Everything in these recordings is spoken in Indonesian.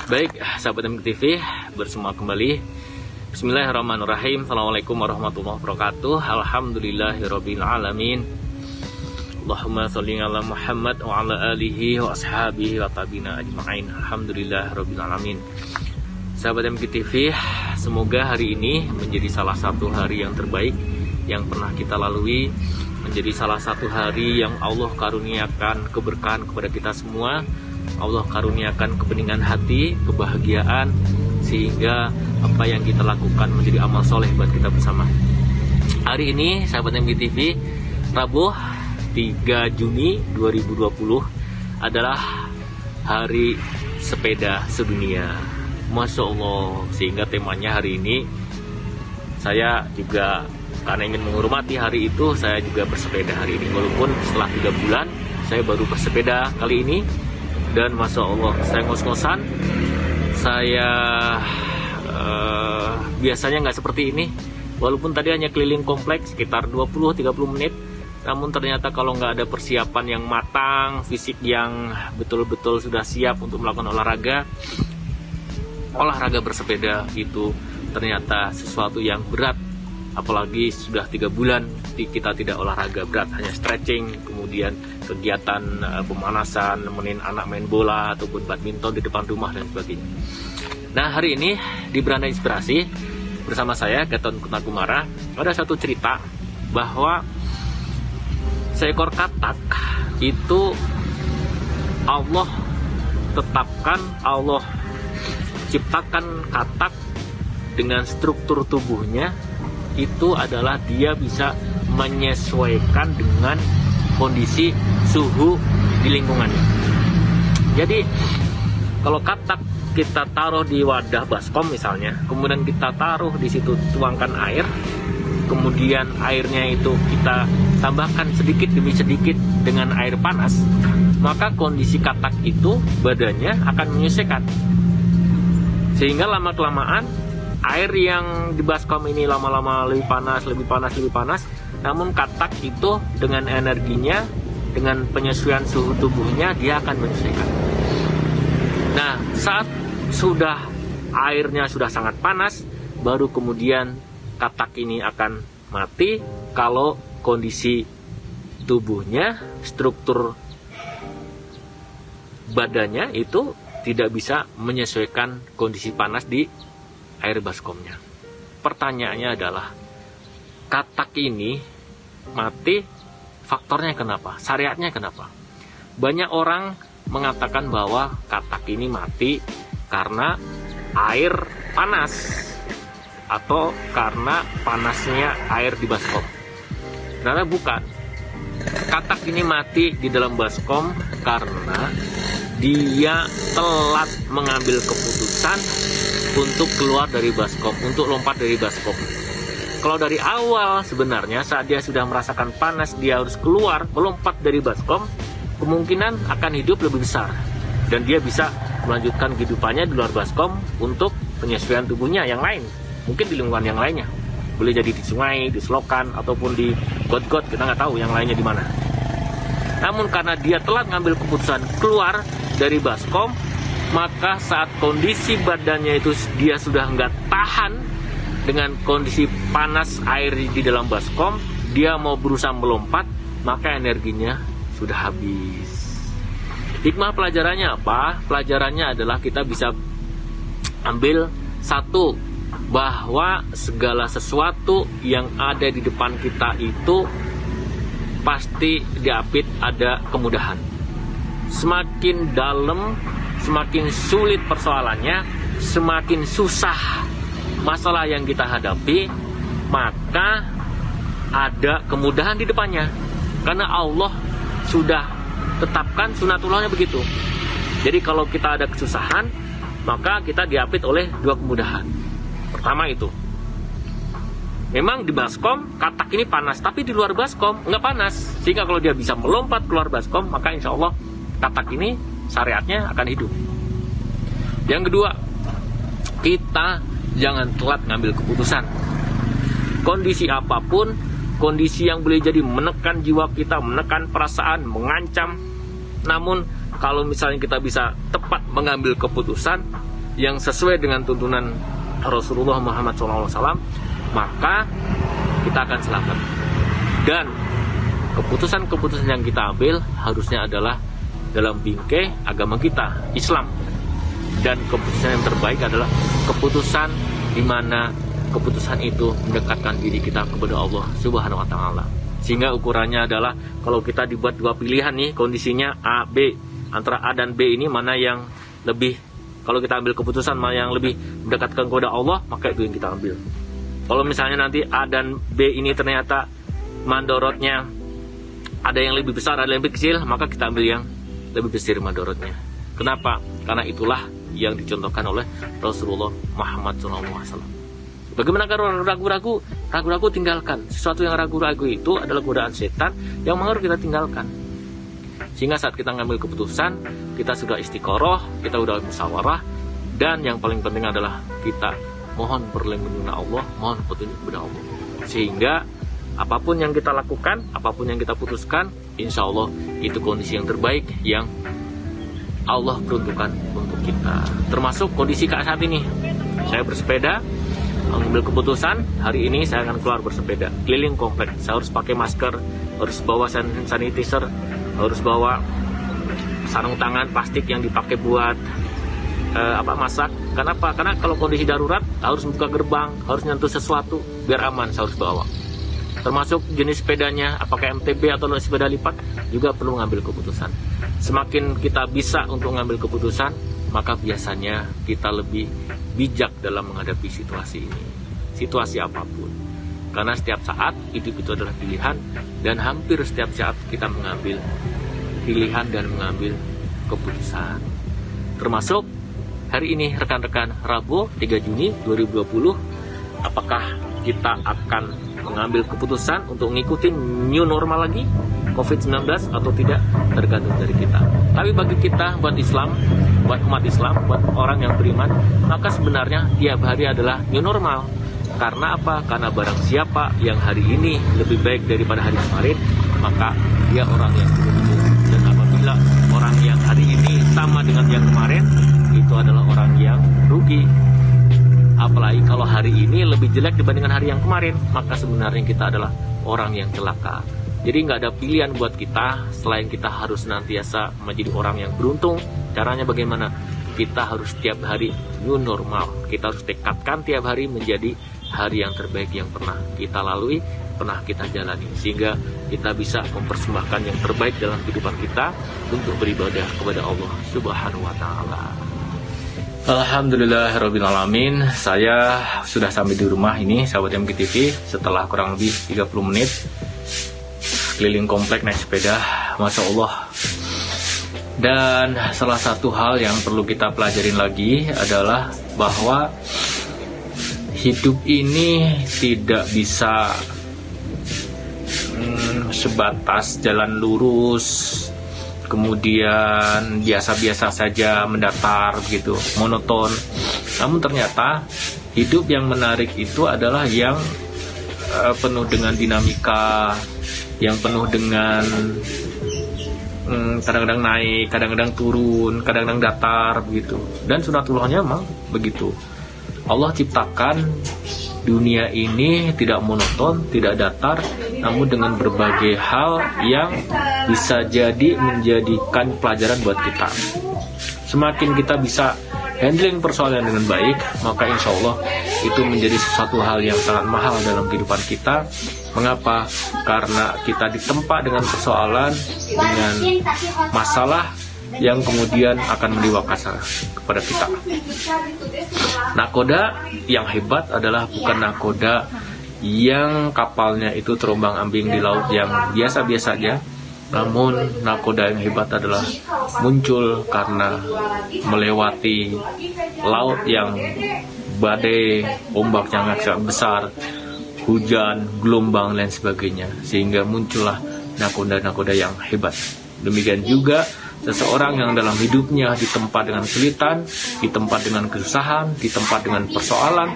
Baik, sahabat MIK TV, bersama kembali. Bismillahirrahmanirrahim. Assalamualaikum warahmatullahi wabarakatuh. Alhamdulillahirabbil alamin. Allahumma sholli ala Muhammad wa ala alihi wa ashabihi wa tabi'ina ajma'in. Alhamdulillahirabbil alamin. Sahabat MIK TV, semoga hari ini menjadi salah satu hari yang terbaik yang pernah kita lalui, menjadi salah satu hari yang Allah karuniakan keberkahan kepada kita semua. Allah karuniakan kebeningan hati, kebahagiaan, sehingga apa yang kita lakukan menjadi amal soleh buat kita bersama. Hari ini sahabat MIK TV, Rabu 3 Juni 2020 adalah hari sepeda sedunia. Masya Allah, sehingga temanya hari ini saya juga karena ingin menghormati hari itu, saya juga bersepeda hari ini. Walaupun setelah 3 bulan saya baru bersepeda kali ini. Dan Masya Allah, saya ngos-ngosan. Saya biasanya nggak seperti ini. Walaupun tadi hanya keliling kompleks sekitar 20-30 menit, namun ternyata kalau nggak ada persiapan yang matang, fisik yang betul-betul sudah siap untuk melakukan olahraga bersepeda itu ternyata sesuatu yang berat. Apalagi sudah 3 bulan kita tidak olahraga berat, hanya stretching, kemudian kegiatan pemanasan, nemenin anak main bola ataupun badminton di depan rumah dan sebagainya. Nah, hari ini di Beranda Inspirasi bersama saya Gatot Kutnakumara ada satu cerita bahwa seekor katak itu Allah tetapkan, Allah ciptakan katak dengan struktur tubuhnya itu adalah dia bisa menyesuaikan dengan kondisi suhu di lingkungannya. Jadi kalau katak kita taruh di wadah baskom misalnya, kemudian kita taruh di situ, tuangkan air, kemudian airnya itu kita tambahkan sedikit demi sedikit dengan air panas, maka kondisi katak itu badannya akan menyesuaikan, sehingga lama-kelamaan air yang di baskom ini lama-lama lebih panas, namun katak itu dengan energinya, dengan penyesuaian suhu tubuhnya, dia akan menyesuaikan. Nah, saat airnya sudah sangat panas, baru kemudian katak ini akan mati kalau kondisi tubuhnya, struktur badannya itu tidak bisa menyesuaikan kondisi panas di air baskomnya. Pertanyaannya adalah, katak ini mati, faktornya kenapa? Syariatnya kenapa? Banyak orang mengatakan bahwa katak ini mati karena air panas atau karena panasnya air di baskom. Ternyata bukan. Katak ini mati di dalam baskom karena dia telat mengambil keputusan untuk keluar dari baskom, untuk lompat dari baskom. Kalau dari awal sebenarnya saat dia sudah merasakan panas, dia harus keluar, melompat dari baskom, kemungkinan akan hidup lebih besar. Dan dia bisa melanjutkan kehidupannya di luar baskom untuk penyesuaian tubuhnya yang lain. Mungkin di lingkungan yang lainnya. Boleh jadi di sungai, di selokan, ataupun di got-got, kita nggak tahu yang lainnya di mana. Namun karena dia telat ngambil keputusan keluar dari baskom, maka saat kondisi badannya itu dia sudah nggak tahan dengan kondisi panas air di dalam baskom, dia mau berusaha melompat, maka energinya sudah habis. Hikmah pelajarannya apa? Pelajarannya adalah kita bisa ambil satu, bahwa segala sesuatu yang ada di depan kita itu pasti diapit ada kemudahan. Semakin dalam, semakin sulit persoalannya, semakin susah masalah yang kita hadapi, maka ada kemudahan di depannya. Karena Allah sudah tetapkan sunatullahnya begitu. Jadi kalau kita ada kesusahan, maka kita diapit oleh 2 kemudahan. Pertama itu, memang di baskom katak ini panas, tapi di luar baskom nggak panas. Sehingga kalau dia bisa melompat keluar baskom, maka insya Allah katak ini syariatnya akan hidup. Yang kedua, kita jangan telat ngambil keputusan. Kondisi apapun, kondisi yang boleh jadi menekan jiwa kita, menekan perasaan, mengancam. Namun kalau misalnya kita bisa tepat mengambil keputusan, yang sesuai dengan tuntunan Rasulullah Muhammad SAW, maka kita akan selamat. Dan keputusan-keputusan yang kita ambil harusnya adalah dalam bingkai agama kita, Islam. Dan keputusan yang terbaik adalah keputusan di mana keputusan itu mendekatkan diri kita kepada Allah Subhanahu wa Ta'ala. Sehingga ukurannya adalah kalau kita dibuat dua pilihan nih, kondisinya A, B, antara A dan B ini mana yang lebih, kalau kita ambil keputusan mana yang lebih mendekatkan kepada Allah, maka itu yang kita ambil. Kalau misalnya nanti A dan B ini ternyata mandorotnya ada yang lebih besar, ada yang lebih kecil, maka kita ambil yang lebih besar mandorotnya. Kenapa? Karena itulah yang dicontohkan oleh Rasulullah Muhammad SAW. Bagaimana kalau ragu-ragu? Ragu-ragu tinggalkan. Sesuatu yang ragu-ragu itu adalah godaan setan yang harus kita tinggalkan. Sehingga saat kita ngambil keputusan, kita sudah istiqoroh, kita sudah musyawarah, dan yang paling penting adalah kita mohon perlindungan Allah, mohon petunjuk kepada Allah. Sehingga apapun yang kita lakukan, apapun yang kita putuskan, insya Allah itu kondisi yang terbaik yang Allah peruntukkan untuk kita. Termasuk kondisi saat ini. Saya bersepeda, mengambil keputusan, hari ini saya akan keluar bersepeda keliling komplek. Saya harus pakai masker, harus bawa sanitizer, harus bawa sarung tangan plastik yang dipakai buat masak. Kenapa? Karena kalau kondisi darurat harus buka gerbang, harus nyentuh sesuatu biar aman, saya harus bawa. Termasuk jenis sepedanya, apakah MTB atau sepeda lipat, juga perlu mengambil keputusan. Semakin kita bisa untuk mengambil keputusan, maka biasanya kita lebih bijak dalam menghadapi situasi ini, situasi apapun. Karena setiap saat hidup itu adalah pilihan, dan hampir setiap saat kita mengambil pilihan dan mengambil keputusan. Termasuk hari ini rekan-rekan, Rabu 3 Juni 2020, apakah kita akan mengambil keputusan untuk mengikuti new normal lagi COVID-19 atau tidak, tergantung dari kita. Tapi bagi kita, buat Islam, buat umat Islam, buat orang yang beriman, maka sebenarnya tiap hari adalah new normal. Karena apa? Karena barang siapa yang hari ini lebih baik daripada hari kemarin, maka dia orang yang beruntung. Dan apabila orang yang hari ini sama dengan yang kemarin, itu adalah orang yang rugi. Apalagi kalau hari ini lebih jelek dibandingkan hari yang kemarin, maka sebenarnya kita adalah orang yang celaka. Jadi nggak ada pilihan buat kita selain kita harus senantiasa menjadi orang yang beruntung. Caranya bagaimana? Kita harus setiap hari new normal. Kita harus tekadkan tiap hari menjadi hari yang terbaik yang pernah kita lalui, pernah kita jalani. Sehingga kita bisa mempersembahkan yang terbaik dalam kehidupan kita untuk beribadah kepada Allah Subhanahu wa Ta'ala. Alhamdulillahirrabbilalamin. Saya sudah sampai di rumah ini, sahabat MKTV, setelah kurang lebih 30 menit keliling komplek naik sepeda, Masya Allah. Dan salah satu hal yang perlu kita pelajarin lagi adalah bahwa hidup ini tidak bisa sebatas jalan lurus, kemudian biasa-biasa saja, mendatar begitu, monoton. Namun ternyata hidup yang menarik itu adalah yang penuh dengan dinamika, yang penuh dengan kadang-kadang naik, kadang-kadang turun, kadang-kadang datar begitu. Dan sunatullahnya memang begitu. Allah ciptakan dunia ini tidak monoton, tidak datar, namun dengan berbagai hal yang bisa jadi menjadikan pelajaran buat kita. Semakin kita bisa handling persoalan dengan baik, maka insya Allah itu menjadi sesuatu hal yang sangat mahal dalam kehidupan kita. Mengapa? Karena kita ditempa dengan persoalan, dengan masalah yang kemudian akan mendewasa kepada kita. Nakoda yang hebat adalah bukan nakoda yang kapalnya itu terombang-ambing di laut yang biasa-biasa saja, namun nakoda yang hebat adalah muncul karena melewati laut yang badai, ombak yang sangat besar, hujan, gelombang, dan sebagainya, sehingga muncullah nakoda-nakoda yang hebat. Demikian juga Seseorang yang dalam hidupnya ditempa dengan kesulitan, ditempa dengan kesusahan, ditempa dengan persoalan,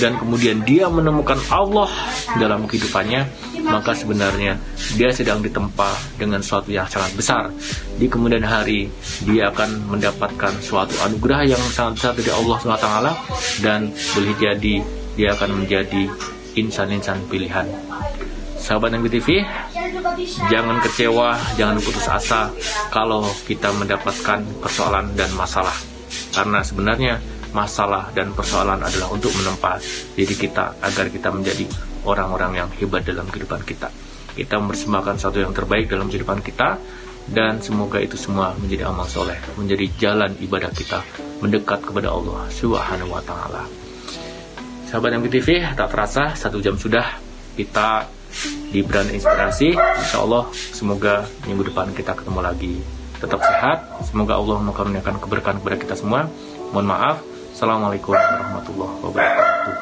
dan kemudian dia menemukan Allah dalam kehidupannya, maka sebenarnya dia sedang ditempa dengan sesuatu yang sangat besar. Di kemudian hari dia akan mendapatkan suatu anugerah yang sangat besar dari Allah SWT, dan boleh jadi dia akan menjadi insan-insan pilihan. Sahabat MGTV, jangan kecewa, jangan putus asa kalau kita mendapatkan persoalan dan masalah. Karena sebenarnya masalah dan persoalan adalah untuk menempa diri kita agar kita menjadi orang-orang yang hebat dalam kehidupan kita. Kita mempersembahkan sesuatu yang terbaik dalam kehidupan kita, dan semoga itu semua menjadi amal soleh, menjadi jalan ibadah kita mendekat kepada Allah Subhanahu wa Ta'ala. Sahabat MGTV, tak terasa 1 jam sudah kita di Brand Inspirasi. Insya Allah semoga minggu depan kita ketemu lagi. Tetap sehat, semoga Allah mengaruniakan keberkahan kepada kita semua. Mohon maaf. Assalamualaikum warahmatullahi wabarakatuh.